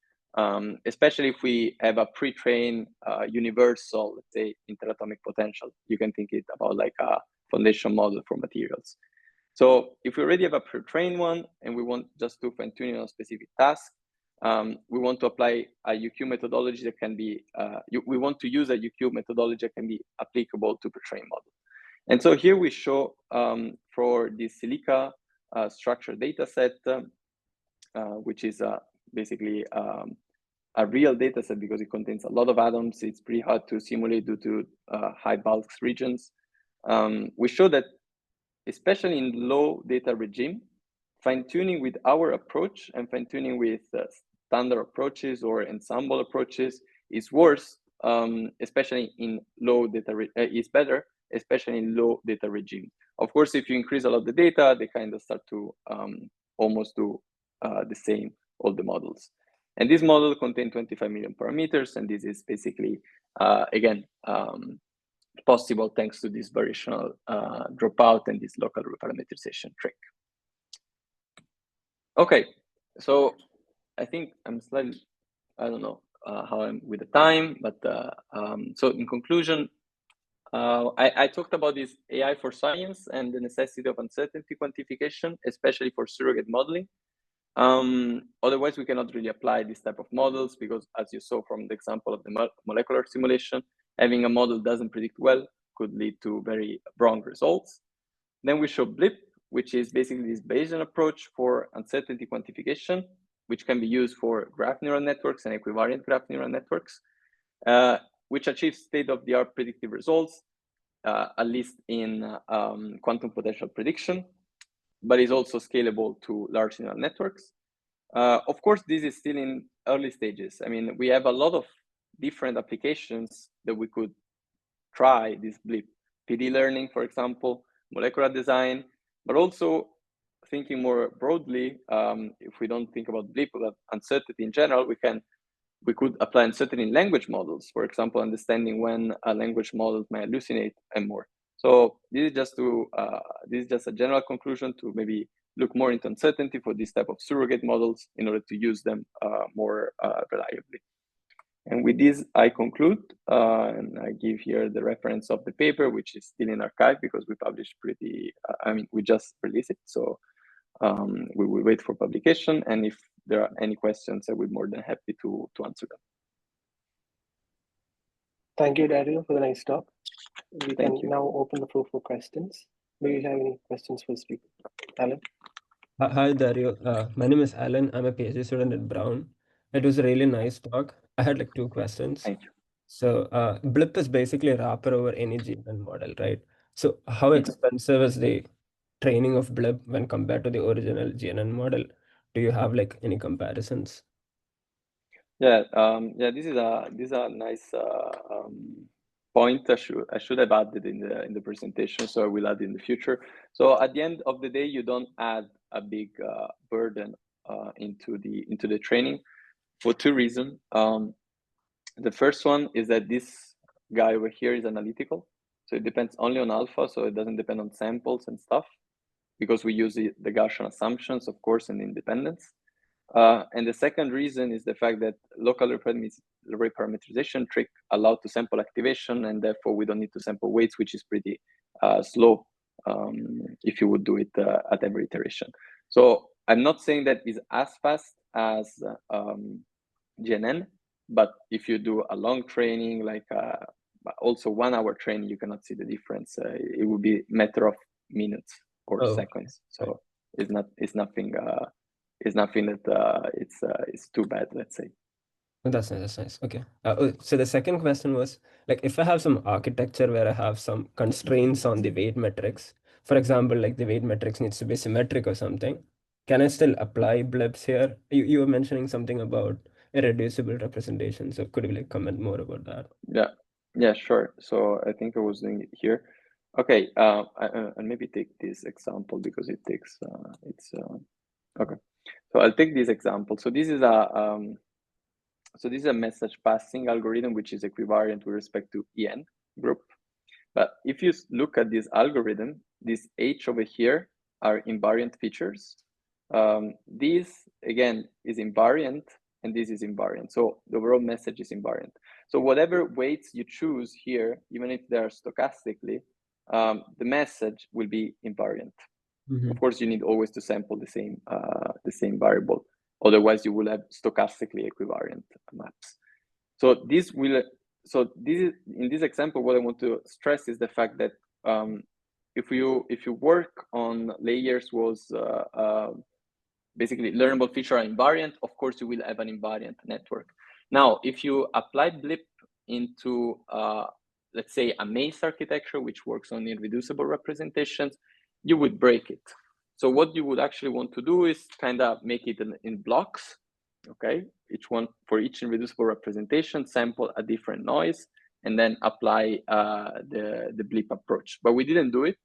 especially if we have a pre-trained universal, let's say, interatomic potential. You can think it about like a foundation model for materials. So if we already have a pre-trained one and we want just to fine-tune on a specific task, we want to apply a UQ methodology that can be, we want to use a UQ methodology that can be applicable to pre-trained model. And so here we show for the silica structured data set, which is basically a real data set because it contains a lot of atoms. It's pretty hard to simulate due to high bulk regions. We show that, especially in low data regime, fine-tuning with our approach and fine-tuning with standard approaches or ensemble approaches is worse, especially in low data, is better, especially in low data regime. Of course, if you increase a lot of the data, they kind of start to almost do the same, all the models. And this model contains 25 million parameters, and this is basically, again, possible thanks to this variational dropout and this local reparameterization trick. Okay, so I think I'm slightly, I don't know how I'm with the time, but so in conclusion, I talked about this AI for science and the necessity of uncertainty quantification, especially for surrogate modeling. Otherwise, we cannot really apply this type of models because, as you saw from the example of the molecular simulation, having a model doesn't predict well could lead to very wrong results. Then we show BLIP, which is basically this Bayesian approach for uncertainty quantification, which can be used for graph neural networks and equivariant graph neural networks, which achieves state-of-the-art predictive results, at least in quantum potential prediction, but is also scalable to large neural networks. Of course, this is still in early stages. I mean, we have a lot of different applications that we could try this BLIP. PD learning, for example, molecular design, but also thinking more broadly, if we don't think about BLIP, but uncertainty in general, we could apply uncertainty in language models, for example, understanding when a language model may hallucinate and more. So this is just a general conclusion to maybe look more into uncertainty for this type of surrogate models in order to use them more reliably. And with this, I conclude, and I give here the reference of the paper, which is still in archive because we published we just released it. So we will wait for publication. And if there are any questions, I will be more than happy to answer them. Thank you, Dario, for the nice talk. We can now open the floor for questions. Do you have any questions for the speaker? Alan? Hi, Dario. My name is Alan. I'm a PhD student at Brown. It was a really nice talk. I had like 2 questions. Thank you. So BLIP is basically a wrapper over any GNN model, right? So how expensive is the training of BLIP when compared to the original GNN model? Do you have like any comparisons? Yeah, this is a nice point. I should have added in the presentation, so I will add in the future. So at the end of the day, you don't add a big burden into the training for 2 reasons. The first one is that this guy over here is analytical, so it depends only on alpha, so it doesn't depend on samples and stuff, because we use the Gaussian assumptions, of course, and independence. And the second reason is the fact that local reparameterization trick allow to sample activation, and therefore we don't need to sample weights, which is pretty slow if you would do it at every iteration. So I'm not saying that is as fast as GNN, but if you do a long training, like also 1 hour training, you cannot see the difference. It would be a matter of minutes or seconds. So it's nothing that it's too bad, let's say. That's nice. That's nice. Okay. So the second question was like, if I have some architecture where I have some constraints on the weight metrics, for example, like the weight metrics needs to be symmetric or something, can I still apply BLIPs here? You were mentioning something about irreducible representation. So could you like comment more about that? Yeah, sure. So I think I was doing it here. Okay, and maybe take this example because it takes okay. So I'll take this example. So this is a message passing algorithm which is equivariant with respect to EN group. But if you look at this algorithm, this H over here are invariant features. This again is invariant, and this is invariant. So the overall message is invariant. So whatever weights you choose here, even if they are stochastically, the message will be invariant. Of course, you need always to sample the same variable. Otherwise, you will have stochastically equivariant maps. So this is in this example, what I want to stress is the fact that if you work on layers was basically learnable feature are invariant, of course you will have an invariant network. Now, if you apply BLIP into let's say a maze architecture which works on irreducible representations, you would break it. So what you would actually want to do is kind of make it in blocks, okay? Each one for each irreducible representation, sample a different noise, and then apply the BLIP approach. But we didn't do it,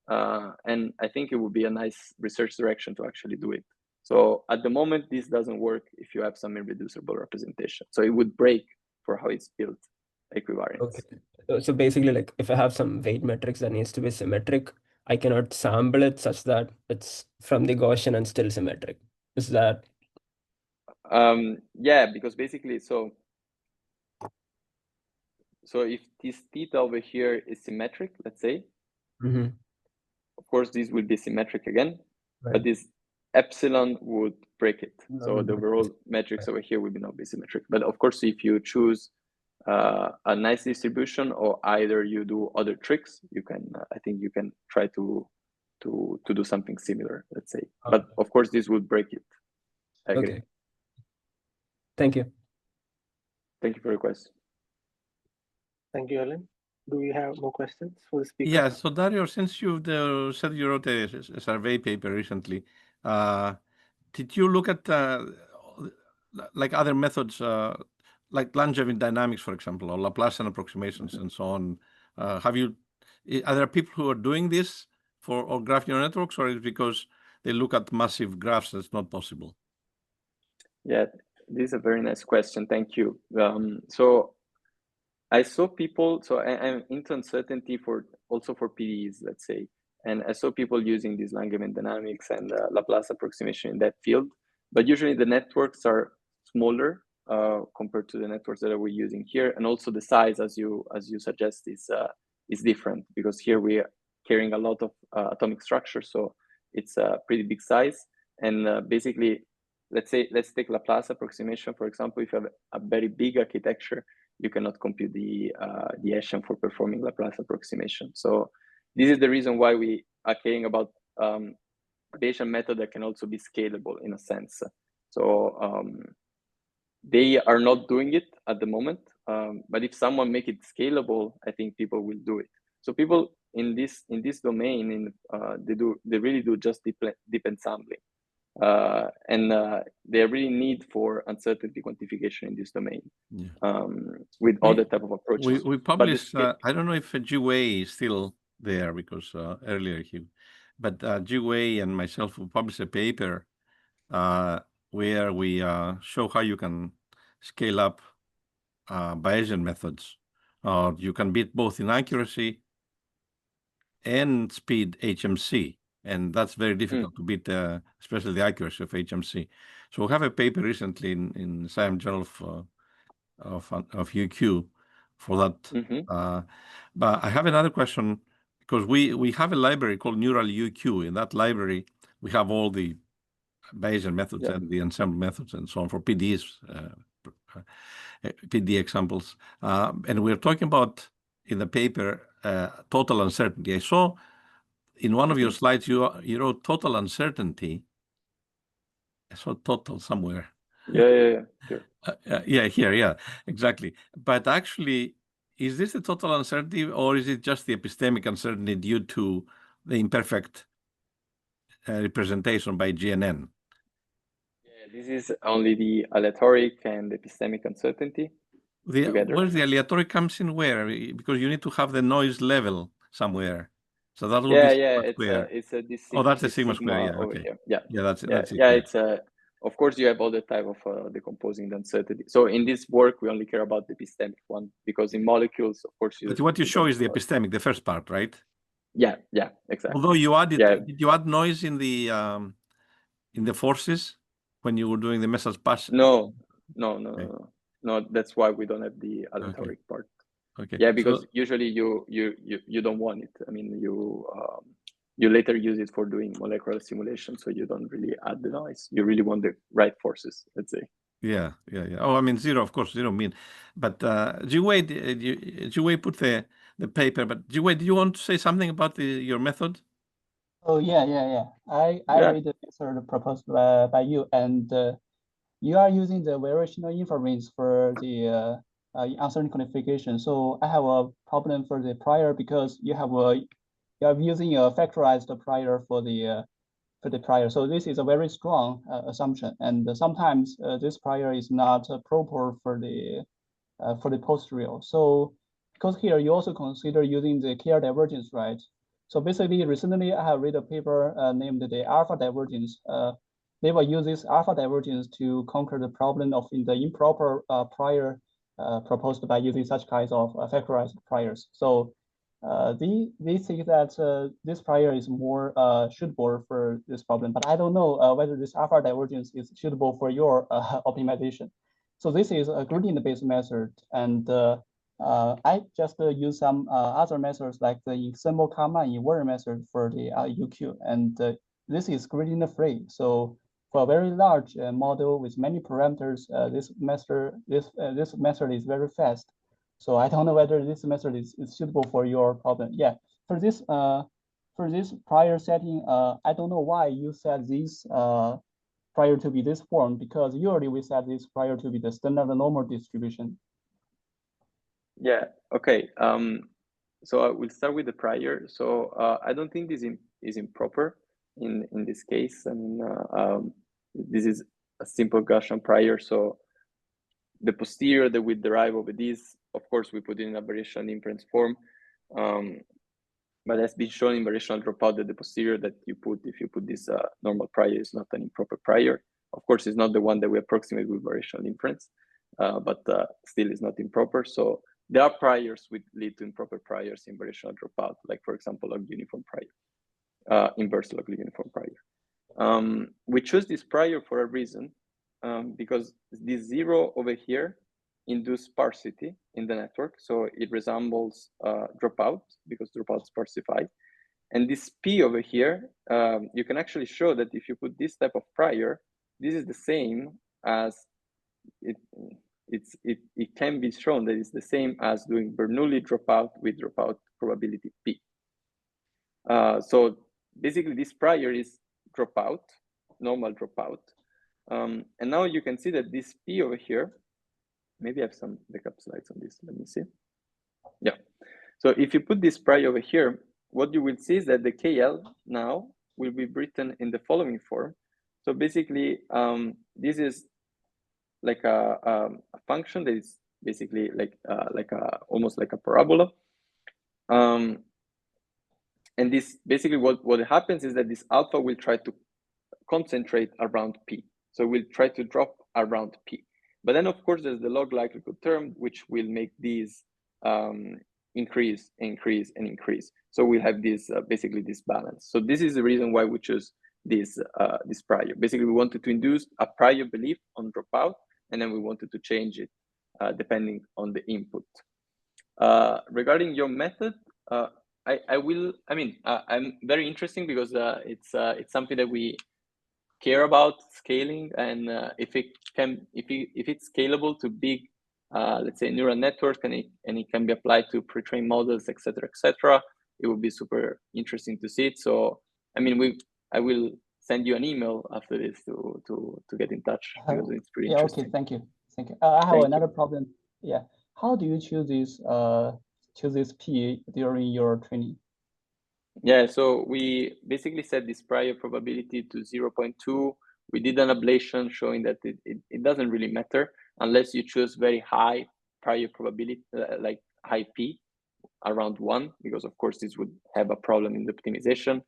and I think it would be a nice research direction to actually do it. So at the moment, this doesn't work if you have some irreducible representation. So it would break for how it's built equivariance. Okay. So basically, like if I have some weight metrics that needs to be symmetric, I cannot sample it such that it's from the Gaussian and still symmetric. Is that? Yeah, because basically, so if this theta over here is symmetric, let's say, of course, this will be symmetric again, but this epsilon would break it. So the overall metrics over here will not be symmetric. But of course, if you choose a nice distribution, or either you do other tricks, you can. I think you can try to do something similar. Let's say, but of course, this would break it. I agree. Okay. Thank you. Thank you for your question. Thank you, Alan. Do we have more questions for the speaker? Yeah, so Dario, since you said you wrote a survey paper recently, did you look at like other methods, like Langevin dynamics, for example, or Laplacian approximations and so on? Are there people who are doing this or graph neural networks, or is it because they look at massive graphs that's not possible? Yeah, this is a very nice question. Thank you. So I saw people, so I'm into uncertainty also for PDEs, let's say. And I saw people using this Langevin dynamics and Laplace approximation in that field. But usually the networks are smaller compared to the networks that we're using here. And also the size, as you suggest, is different, because here we are carrying a lot of atomic structure. So it's a pretty big size. And basically, let's take Laplace approximation, for example. If you have a very big architecture, you cannot compute the Hessian for performing Laplace approximation. So this is the reason why we are caring about Bayesian method that can also be scalable in a sense. So they are not doing it at the moment. But if someone make it scalable, I think people will do it. So people in this domain, they really do just deep ensembling, and they really need for uncertainty quantification in this domain. Yeah. With other type of approaches. We published. I don't know if Jiwei is still there because earlier but Jiwei and myself will publish a paper where we show how you can scale up Bayesian methods. You can beat both in accuracy and speed HMC, and that's very difficult to beat, especially the accuracy of HMC. So we have a paper recently in Science Journal of UQ for that. But I have another question, because we have a library called Neural UQ. In that library, we have all the Bayesian methods and the ensemble methods and so on for PDs, PD examples. And we're talking about, in the paper, total uncertainty. I saw in one of your slides, you wrote total uncertainty. I saw total somewhere. Yeah. Here, exactly. But actually, is this the total uncertainty, or is it just the epistemic uncertainty due to the imperfect representation by GNN? Yeah, this is only the aleatoric and epistemic uncertainty together. Where's the aleatoric comes in where? Because you need to have the noise level somewhere. So that will be sigma square. That's the sigma square. Yeah, okay. That's it. Yeah, it's of course you have other type of decomposing uncertainty. So in this work, we only care about the epistemic one, because in molecules, of course, but what you show is the epistemic, the first part, right? Yeah, exactly. Although you added, did you add noise in the forces when you were doing the message pass? No. That's why we don't have the aleatoric part. Okay. Yeah, because usually you don't want it. I mean, you later use it for doing molecular simulation, so you don't really add the noise. You really want the right forces, let's say. Yeah. Oh, I mean, zero, of course, zero mean. But Jiwei put the paper. But Jiwei, do you want to say something about your method? Oh yeah. I read the method proposed by you, and you are using the variational inference for the uncertainty quantification. So I have a problem for the prior, because you are using a factorized prior for the prior. So this is a very strong assumption, and sometimes this prior is not proper for the posterior. So because here you also consider using the KR divergence, right? So basically, recently I have read a paper named the alpha divergence. They will use this alpha divergence to conquer the problem of the improper prior proposed by using such kinds of factorized priors. So they think that this prior is more suitable for this problem, but I don't know whether this alpha divergence is suitable for your optimization. So this is a gradient-based method, and I just use some other methods like the ensemble comma invariant method for the UQ, and this is gradient-free. So for a very large model with many parameters, this method is very fast. So I don't know whether this method is suitable for your problem. Yeah, for this prior setting, I don't know why you set this prior to be this form, because usually we set this prior to be the standard normal distribution. Yeah. Okay. So I will start with the prior. So I don't think this is improper in this case. I mean, this is a simple Gaussian prior. So the posterior that we derive over this, of course, we put it in a variational inference form. But it has been shown in variational dropout that the posterior that you put, if you put this normal prior, is not an improper prior. Of course, it's not the one that we approximate with variational inference, but still is not improper. So there are priors which lead to improper priors in variational dropout, like, for example, log uniform prior, inverse log uniform prior. We choose this prior for a reason, because this zero over here induce sparsity in the network. So it resembles dropout, because dropout sparsify. And this P over here, you can actually show that if you put this type of prior, this is the same as it can be shown that it's the same as doing Bernoulli dropout with dropout probability P. So basically this prior is dropout, normal dropout, And now you can see that this P over here, maybe I have some backup slides on this. Let me see. Yeah. So if you put this pi over here, what you will see is that the KL now will be written in the following form. So basically, this is like a function that is basically almost like a parabola. And this basically what happens is that this alpha will try to concentrate around P. So we'll try to drop around P. But then of course there's the log likelihood term, which will make these increase, increase, and increase. So we'll have this basically this balance. So this is the reason why we choose this prior. Basically, we wanted to induce a prior belief on dropout, and then we wanted to change it depending on the input. Regarding your method, I'm very interesting because it's something that we care about scaling, and if it's scalable to big, let's say, neural network, and it can be applied to pre-trained models, etc., it would be super interesting to see it. So, I mean, I will send you an email after this to get in touch because it's pretty interesting. Okay, thank you. I have another problem. Yeah, how do you choose this P during your training? Yeah, so we basically set this prior probability to 0.2. We did an ablation showing that it doesn't really matter unless you choose very high prior probability, like high P, around 1, because of course this would have a problem in the optimization.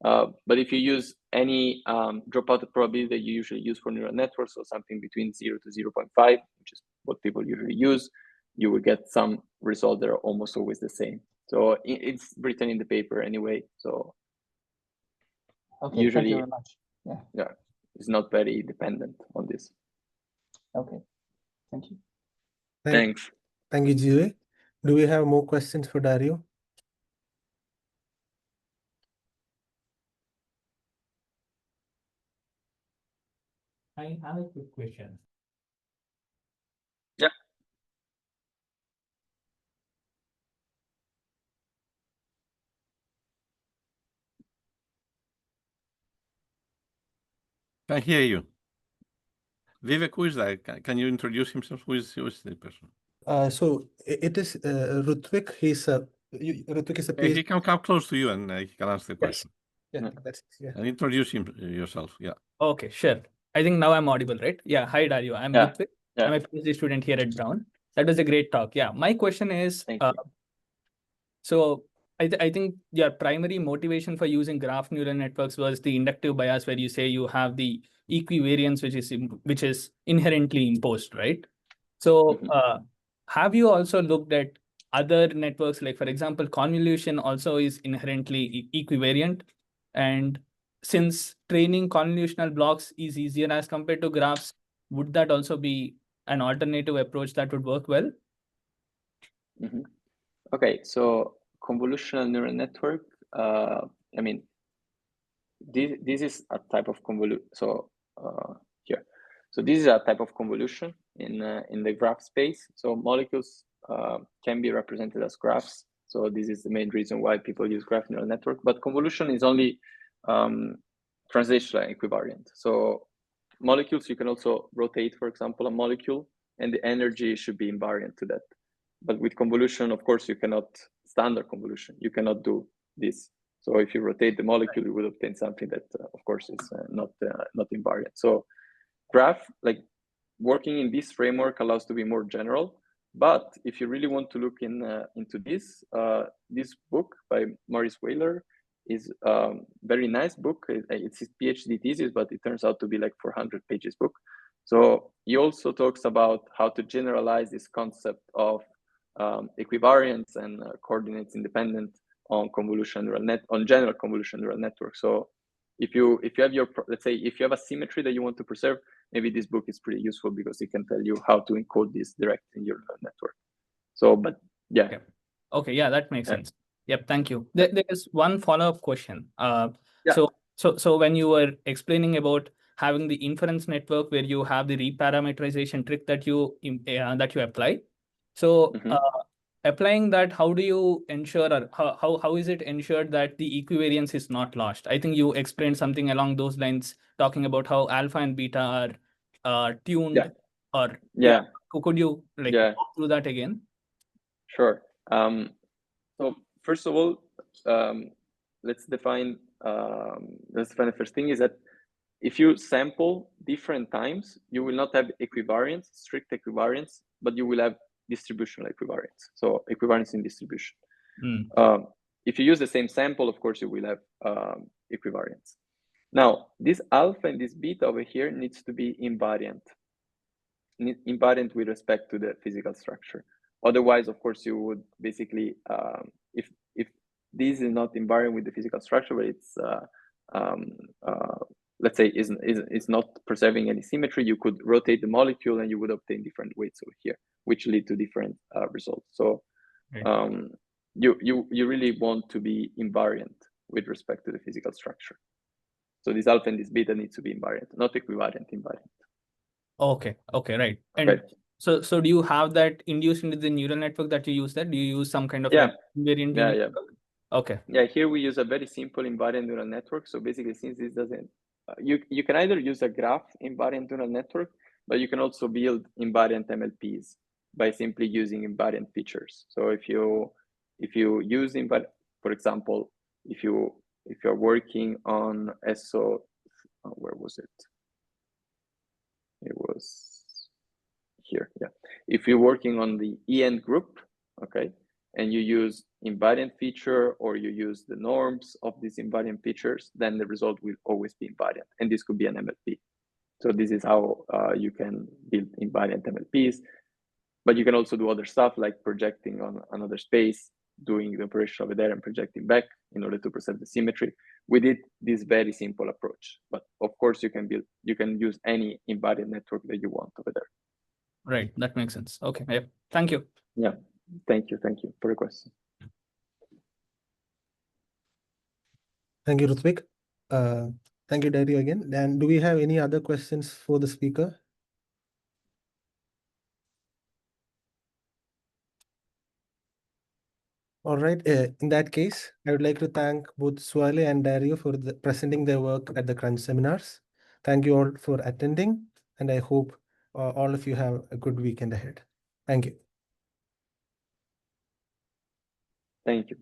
But if you use any dropout probability that you usually use for neural networks, or something between 0 to 0.5, which is what people usually use, you will get some results that are almost always the same. So it's written in the paper anyway. So okay, usually, thank you very much. Yeah, it's not very dependent on this. Okay, thank you. Thanks. Thank you, Jue. Do we have more questions for Dario? I have a quick question. Yeah. I hear you. Vivek, who is that? Can you introduce himself? Who is the person? So it is Rutvik. Rutvik is a PhD. He can come close to you and he can answer the question. Yeah, that's And introduce yourself. Yeah. Okay, sure. I think now I'm audible, right? Yeah. Hi, Dario. I'm Rutvik. I'm a PhD student here at Brown. That was a great talk. Yeah. My question is, so I think your primary motivation for using graph neural networks was the inductive bias, where you say you have the equivariance, which is inherently imposed, right? So have you also looked at other networks, like for example, convolution also is inherently equivariant, and since training convolutional blocks is easier as compared to graphs, would that also be an alternative approach that would work well? Okay, so convolutional neural network, I mean, this is a type of convolution. So here, so this is a type of convolution in the graph space. So molecules can be represented as graphs. So this is the main reason why people use graph neural network. But convolution is only translational equivariant. So molecules, you can also rotate, for example, a molecule, and the energy should be invariant to that. But with convolution, of course, you cannot, standard convolution, you cannot do this. So if you rotate the molecule, you will obtain something that, of course, is not invariant. So graph, like working in this framework, allows to be more general. But if you really want to look into this, this book by Maurice Weyler is a very nice book. It's his PhD thesis, but it turns out to be like 400 pages book. So he also talks about how to generalize this concept of equivariance and coordinates independent on convolution neural on general convolution neural network. So if you have your, let's say, if you have a symmetry that you want to preserve, maybe this book is pretty useful because it can tell you how to encode this directly in your neural network. So, but yeah. Okay, yeah, that makes sense. Yep, thank you. There is one follow-up question. So when you were explaining about having the inference network where you have the reparameterization trick that you apply, so applying that, how do you ensure, or how is it ensured that the equivariance is not lost? I think you explained something along those lines, talking about how alpha and beta are tuned, or could you walk through that again? Sure. So first of all, let's define the first thing is that if you sample different times, you will not have equivariance, strict equivariance, but you will have distributional equivariance. So equivariance in distribution. If you use the same sample, of course, you will have equivariance. Now, this alpha and this beta over here needs to be invariant with respect to the physical structure. Otherwise, of course, you would basically, if this is not invariant with the physical structure, but it's let's say is not preserving any symmetry, you could rotate the molecule and you would obtain different weights over here, which lead to different results. So you really want to be invariant with respect to the physical structure. So this alpha and this beta needs to be invariant, not equivariant, invariant. Okay, right. And so do you have that induced into the neural network that you use? That do you use some kind of invariant network? Okay. Yeah, here we use a very simple invariant neural network. So basically, since this doesn't, you can either use a graph invariant neural network, but you can also build invariant MLPs by simply using invariant features. So if you use invariant, for example, if you're working on SO, where was it? It was here, yeah. If you're working on the EN group, okay, and you use invariant feature or you use the norms of these invariant features, then the result will always be invariant. And this could be an MLP. So this is how you can build invariant MLPs. But you can also do other stuff like projecting on another space, doing the operation over there and projecting back in order to preserve the symmetry. We did this very simple approach, but of course you can use any invariant network that you want over there. Right, that makes sense. Okay, yeah. Thank you. Yeah, thank you for your question. Thank you, Rutvik. Thank you, Dario, again. And do we have any other questions for the speaker? All right. In that case, I would like to thank both Swale and Dario for presenting their work at the Crunch seminars. Thank you all for attending, and I hope all of you have a good weekend ahead. Thank you. Thank you.